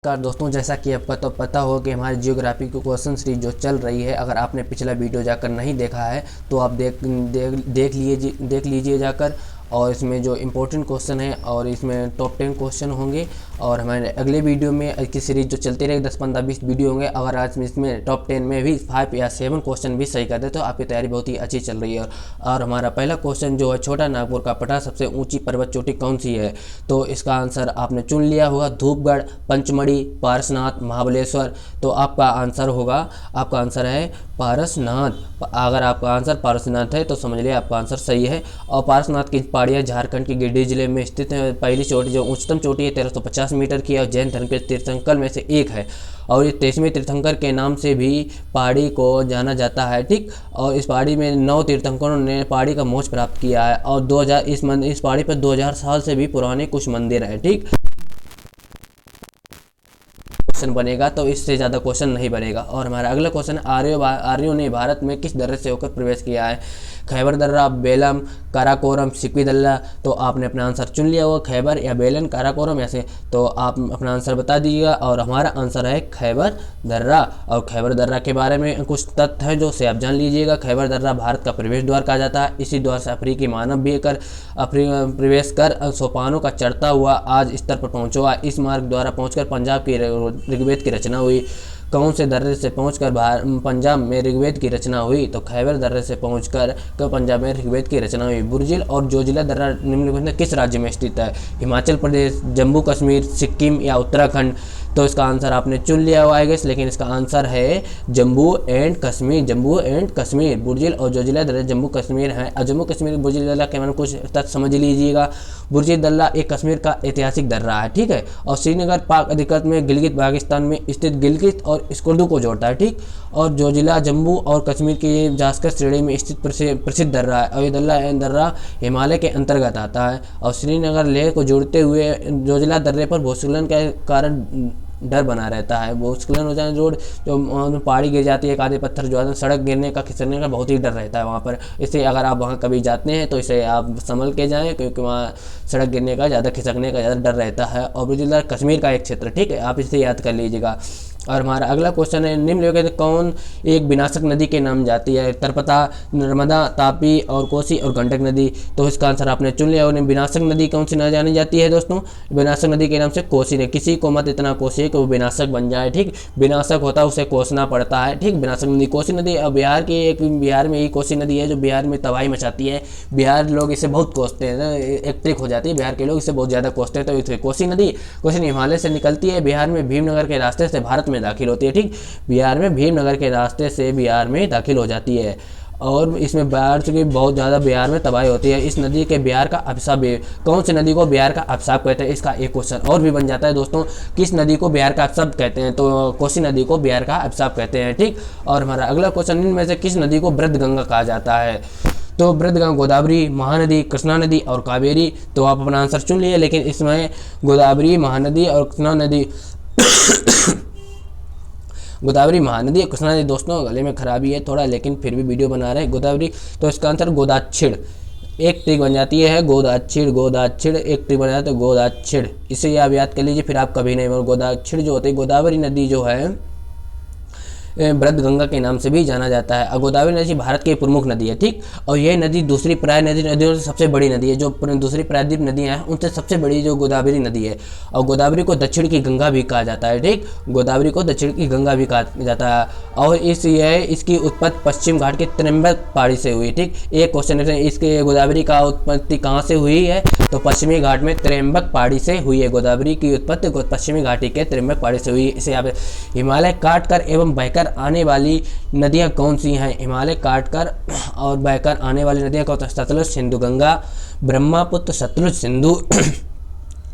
नमस्कार दोस्तों, जैसा कि आपको तो पता हो कि हमारी जियोग्राफी की क्वेश्चन सीरीज जो चल रही है, अगर आपने पिछला वीडियो जाकर नहीं देखा है तो आप देख लीजिए जाकर। और इसमें जो इम्पोर्टेंट क्वेश्चन है और इसमें टॉप 10 क्वेश्चन होंगे। और हमारे अगले वीडियो में इसकी सीरीज जो चलती रहेगी 10, 15, 20 वीडियो होंगे। अगर आज में इसमें टॉप 10 में भी 5 या 7 क्वेश्चन भी सही कर दे तो आपकी तैयारी बहुत ही अच्छी चल रही है। और हमारा पहला क्वेश्चन जो है, छोटा नागपुर का पठार सबसे ऊंची पर्वत चोटी कौन सी है? तो इसका आंसर आपने चुन लिया होगा, धूपगढ़, पंचमढ़ी, पारसनाथ, महाबलेश्वर। तो आपका आंसर है पारसनाथ। अगर आपका आंसर पारसनाथ है तो समझ लिया आपका आंसर सही है। और पारसनाथ की पहाड़ियाँ झारखंड के गिरिडीह जिले में स्थित है। पहली चोटी जो उच्चतम चोटी है 1350 मीटर की है और जैन धर्म के तीर्थंकर में से एक है। और ये 23वें तीर्थंकर के नाम से भी पहाड़ी को जाना जाता है, ठीक। और इस पहाड़ी में 9 तीर्थंकरों ने पहाड़ी का मोक्ष प्राप्त किया है। और 2000 इस पहाड़ी पर 2000 साल से भी पुराने कुछ मंदिर हैं, ठीक। क्वेश्चन बनेगा तो इससे ज़्यादा क्वेश्चन नहीं बनेगा। और हमारा अगला क्वेश्चन, आर्यों ने भारत में किस दर्रे से होकर प्रवेश किया है? खैबर दर्रा, बेलम, काराकोरम, सिक्की दर्रा। तो आपने अपना आंसर चुन लिया होगा, खैबर या बेलन, काराकोरम ऐसे। तो आप अपना आंसर बता दीजिएगा। और हमारा आंसर है खैबर दर्रा। और खैबर दर्रा के बारे में कुछ तथ्य हैं जो से आप जान लीजिएगा। खैबर दर्रा भारत का प्रवेश द्वार कहा जाता है। इसी द्वार से अफ्रीकी मानव भी प्रवेश कर सोपानों का चढ़ता हुआ आज स्तर पर पहुँचा। इस मार्ग द्वारा पहुँचकर पंजाब की ऋग्वेद की रचना हुई। कौन से दर्रे से पहुंचकर पंजाब में ऋग्वेद की रचना हुई? तो खैबर दर्रे से पहुंचकर पंजाब में ऋग्वेद की रचना हुई। बुर्जिल और जोजिला दर्रा निम्नलिखित में किस राज्य में स्थित है? हिमाचल प्रदेश, जम्मू कश्मीर, सिक्किम या उत्तराखंड? तो इसका आंसर आपने चुन लिया हुआ है, लेकिन इसका आंसर है जम्मू एंड कश्मीर। बुर्जिल और जोजिला दर्रा जम्मू कश्मीर है। और जम्मू कश्मीर बुर्जिल दर्रा के बारे में कुछ तथ्य समझ लीजिएगा। बुर्जिल दर्रा एक कश्मीर का ऐतिहासिक दर्रा है, ठीक है। और श्रीनगर पाक अधिकृत में गिलगित बाल्टिस्तान में स्थित गिलगित और स्कुर्दू को जोड़ता है, ठीक। और जोजिला जम्मू और कश्मीर की जास्कर श्रेणी में स्थित प्रसिद्ध दर्रा है। और ये दर्रा हिमालय के अंतर्गत आता है। और श्रीनगर लेह को जोड़ते हुए जोजिला दर्रे पर भूस्खलन के कारण डर बना रहता है। भूस्खलन हो जाए, रोड जो पहाड़ी गिर जाती है, एक आधे पत्थर जो है, सड़क गिरने का, खिसकने का बहुत ही डर रहता है वहाँ पर। इससे अगर आप वहाँ कभी जाते हैं तो इसे आप संभल के जाएं, क्योंकि वहाँ सड़क गिरने का ज़्यादा, खिसकने का ज़्यादा डर रहता है। और बुर्जिल कश्मीर का एक क्षेत्र, ठीक है, आप इसे याद कर लीजिएगा। और हमारा अगला क्वेश्चन है, निम्नलिखित कौन एक विनाशक नदी के नाम जाती है? तरपता, नर्मदा, तापी और कोसी और गंडक नदी। तो इसका आंसर आपने चुन लिया। और विनाशक नदी कौन सी न जानी जाती है दोस्तों? विनाशक नदी के नाम से कोसी ने। किसी को मत इतना कोसी कि वो विनाशक बन जाए, ठीक। विनाशक होता है उसे कोसना पड़ता है, ठीक। विनाशक नदी कोसी नदी। अब बिहार में ही कोसी नदी है जो बिहार में तबाही मचाती है। बिहार लोग इसे बहुत कोसते हैं ना, एक ट्रिक हो जाती है, बिहार के लोग इसे बहुत ज़्यादा कोसते हैं। तो इसे कोसी नदी हिमालय से निकलती है, बिहार में भीमनगर के रास्ते से भारत में दाखिल होती है, ठीक। बिहार में भीमनगर के रास्ते से बिहार में दाखिल हो जाती है। और इसमें बाढ़ की बहुत ज़्यादा बिहार में तबाही होती है। इस नदी के बिहार का अभिशाप, कौन सी नदी को बिहार का अभिशाप कहते हैं? इसका एक क्वेश्चन और भी बन जाता है दोस्तों, किस नदी को बिहार का अभिशाप कहते हैं? तो कोसी नदी को बिहार का अभिशाप कहते हैं, ठीक। और हमारा अगला क्वेश्चन, इनमें से किस नदी को वृद्धगंगा कहा जाता है? तो वृद्धगंगा गोदावरी, महानदी, कृष्णा नदी और कावेरी। तो आप अपना आंसर चुन लिए, लेकिन इसमें गोदावरी, महानदी और कृष्णा नदी गोदावरी, महानदी और कृष्णा नदी। दोस्तों गले में खराबी है थोड़ा, लेकिन फिर भी वीडियो बना रहे हैं। गोदावरी, तो इसका आंसर गोदाच्छिड़। एक ट्रिक बन जाती है, गोदाच्छिड़ एक ट्रिक बन जाता है, गोदाच्छिड़। इसे आप याद कर लीजिए, फिर आप कभी नहीं बोल। गोदाच्छिड़ जो होती है, गोदावरी नदी जो है वृद्धगंगा के नाम से भी जाना जाता है। और गोदावरी नदी भारत की प्रमुख नदी है, ठीक। और यह नदी दूसरी प्रायः नदियों से सबसे बड़ी नदी है। जो दूसरी प्रायद्वीप नदियाँ हैं उनसे सबसे बड़ी जो गोदावरी नदी है। और गोदावरी को दक्षिण की गंगा भी कहा जाता है, ठीक। गोदावरी को दक्षिण की गंगा भी कहा जाता है। और इसकी उत्पत्ति पश्चिम घाट के त्र्यंबक पहाड़ी से हुई, ठीक। एक क्वेश्चन है, इसके गोदावरी का उत्पत्ति कहाँ से हुई है? तो पश्चिमी घाट में त्र्यंबक पहाड़ी से हुई है। गोदावरी की उत्पत्ति पश्चिमी घाटी के त्र्यंबक पहाड़ी से हुई है। इसे आप हिमालय काट कर एवं बहकर आने वाली नदियां कौन सी हैं? हिमालय काटकर और बहकर आने वाली नदियां कौन सी? सतलुज, सिंधु, गंगा, ब्रह्मपुत्र, सतलुज, सिंधु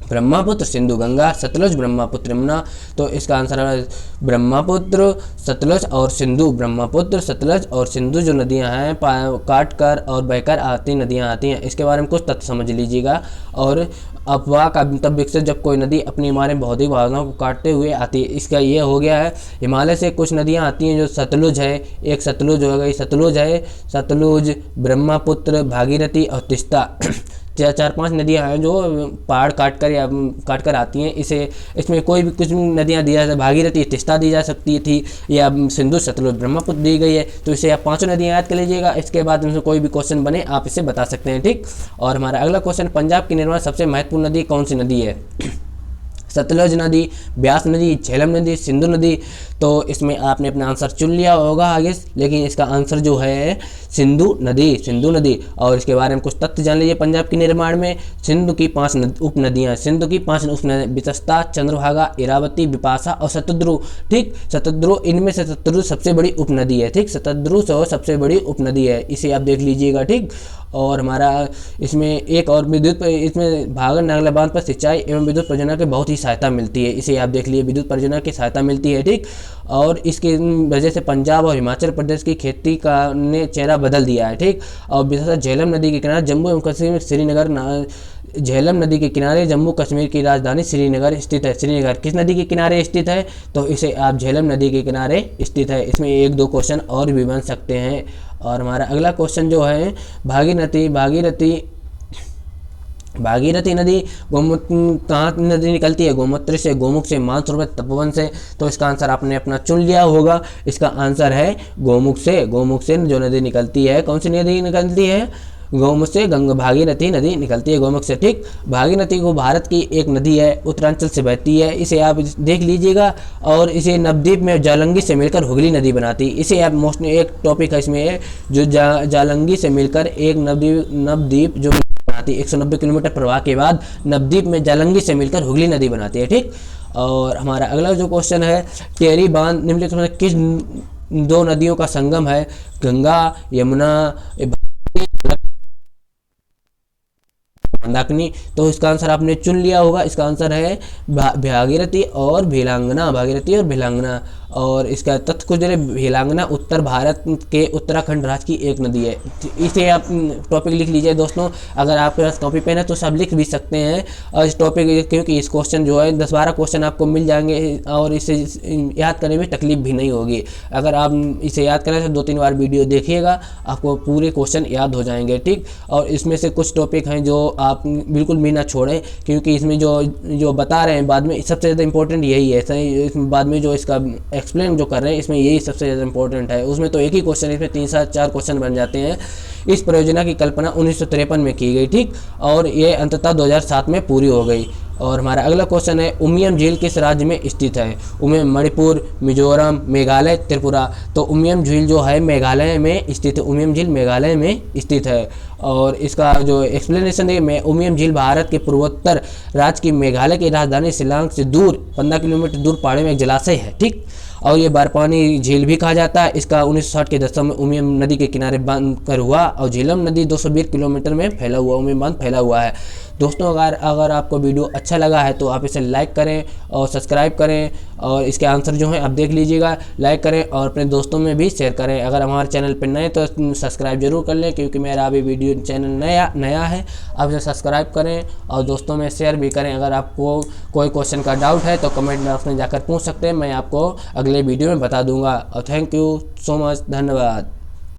ब्रह्मपुत्र, सिंधु, गंगा, सतलुज, ब्रह्मपुत्र, यमुना। तो इसका आंसर है ब्रह्मपुत्र, सतलुज और सिंधु। ब्रह्मपुत्र, सतलुज और सिंधु जो नदियां हैं काट कर और बहकर आती नदियां आती हैं। इसके बारे में कुछ तथ्य समझ लीजिएगा। और अफवाह का तब विकसित जब कोई नदी अपनी हमारे भौतिक भावनाओं को काटते हुए आती है। इसका ये हो गया है, हिमालय से कुछ नदियां आती हैं जो सतलुज है, एक सतलुज हो गई, सतलुज है, सतलुज, ब्रह्मपुत्र, भागीरथी और तीस्ता। चार पांच नदियां हैं जो पहाड़ काट कर आती हैं। इसमें कोई भी कुछ नदियां दी जा सकती, भागीरथी तीस्ता दी जा सकती थी, या सिंधु सतलुज ब्रह्मपुत्र दी गई है। तो इसे आप पांचों नदियां याद कर लीजिएगा। इसके बाद इनसे कोई भी क्वेश्चन बने आप इसे बता सकते हैं, ठीक। और हमारा अगला क्वेश्चन, पंजाब की निर्माण सबसे महत्वपूर्ण नदी कौन सी नदी है? सतलुज नदी, ब्यास नदी, झेलम नदी, सिंधु नदी। तो इसमें आपने अपना आंसर चुन लिया होगा आगे, लेकिन इसका आंसर जो है सिंधु नदी। और इसके बारे में कुछ तथ्य जान लीजिए। पंजाब के निर्माण में सिंधु की 5 उपनदियाँ, सिंधु की 5 उपनदियाँ, वितस्ता, चंद्रभागा, इरावती, बिपाशा और शतद्रु, ठीक। शतद्रु, इनमें से शतद्रु सबसे बड़ी उपनदी है, ठीक। शतद्रु सबसे बड़ी उपनदी है, इसे आप देख लीजिएगा, ठीक। और हमारा इसमें एक और विद्युत, इसमें भागर नागला बांध पर सिंचाई एवं विद्युत परियोजना की बहुत ही सहायता मिलती है, इसे आप देख लीजिए, विद्युत परियोजना की सहायता मिलती है, ठीक। और इसकी वजह से पंजाब और हिमाचल प्रदेश की खेती का ने चेहरा बदल दिया है, ठीक। और विशेषतः झेलम नदी के किनारे जम्मू एवं कश्मीर श्रीनगर, झेलम नदी के किनारे जम्मू कश्मीर की राजधानी श्रीनगर स्थित है। श्रीनगर किस नदी के किनारे स्थित है? तो इसे आप झेलम नदी के किनारे स्थित है। इसमें 1-2 क्वेश्चन और भी बन सकते हैं। और हमारा अगला क्वेश्चन जो है, भागीरथी नदी कहाँ नदी निकलती है? गोमूत्र से, गोमुख से, मानसरोवर, तपोवन से। तो इसका आंसर आपने अपना चुन लिया होगा। इसका आंसर है गोमुख से जो नदी निकलती है। कौन सी नदी निकलती है? गोमुख से भागीरथी नदी निकलती है, गोमुख से, ठीक। भागीरथी को भारत की एक नदी है, उत्तरांचल से बहती है, इसे आप देख लीजिएगा। और इसे नवद्वीप में जालंगी से मिलकर हुगली नदी बनाती है। इसे आप मोस्टली एक टॉपिक है इसमें है, जो जालंगी से मिलकर एक नवद्वीप जो बनाती है, 190 किलोमीटर प्रवाह के बाद नवद्वीप में जालंगी से मिलकर हुगली नदी बनाती है, ठीक। और हमारा अगला जो क्वेश्चन है, टेहरी बांध निम्नलिखित में किस 2 नदियों का संगम है? गंगा, यमुना, मंदाकिनी। तो इसका आंसर आपने चुन लिया होगा। इसका आंसर है भागीरथी और भेलांगना। और इसका तथ्य कुछ जरे, भेलांगना उत्तर भारत के उत्तराखंड राज्य की एक नदी है। इसे आप टॉपिक लिख लीजिए दोस्तों। अगर आपके पास कॉपी पेन है तो सब लिख भी सकते हैं। और इस टॉपिक, क्योंकि इस क्वेश्चन जो है 10-12 क्वेश्चन आपको मिल जाएंगे और इसे याद करने में तकलीफ भी नहीं होगी। अगर आप इसे याद करें तो 2-3 बार वीडियो देखिएगा, आपको पूरे क्वेश्चन याद हो जाएंगे, ठीक। और इसमें से कुछ टॉपिक हैं जो आप बिल्कुल भी ना छोड़ें, क्योंकि इसमें जो बता रहे हैं बाद में सबसे ज़्यादा इंपॉर्टेंट यही है। सही, बाद में जो इसका एक्सप्लेन जो कर रहे हैं इसमें यही सबसे ज़्यादा इंपॉर्टेंट है। उसमें तो एक ही क्वेश्चन, इसमें 3-4 क्वेश्चन बन जाते हैं। इस परियोजना की कल्पना 1953 में की गई, ठीक। और ये अंततः 2007 में पूरी हो गई। और हमारा अगला क्वेश्चन है, उमियम झील किस राज्य में स्थित है? उमियम मणिपुर, मिजोरम, मेघालय, त्रिपुरा। तो उमियम झील जो है मेघालय में स्थित है, उमियम झील मेघालय में स्थित है। और इसका जो एक्सप्लेनेशन है, उमियम झील भारत के पूर्वोत्तर राज्य की मेघालय की राजधानी शिलांग से दूर 15 किलोमीटर दूर पहाड़ी में एक जलाशय है, ठीक। और ये बारपानी झील भी कहा जाता है। इसका 1960 के दशक में उमियम नदी के किनारे बांध कर हुआ। और झेलम नदी 220 किलोमीटर में फैला हुआ उमियम बांध फैला हुआ है। दोस्तों, अगर आपको वीडियो अच्छा लगा है तो आप इसे लाइक करें और सब्सक्राइब करें। और इसके आंसर जो हैं आप देख लीजिएगा, लाइक करें और अपने दोस्तों में भी शेयर करें। अगर हमारे चैनल पर नए तो सब्सक्राइब जरूर कर लें, क्योंकि मेरा अभी वीडियो चैनल नया है। आप इसे सब्सक्राइब करें और दोस्तों में शेयर भी करें। अगर आपको कोई क्वेश्चन का डाउट है तो कमेंट बॉक्स में जाकर पूछ सकते हैं, मैं आपको अगले वीडियो में बता दूंगा। और थैंक यू सो मच, धन्यवाद।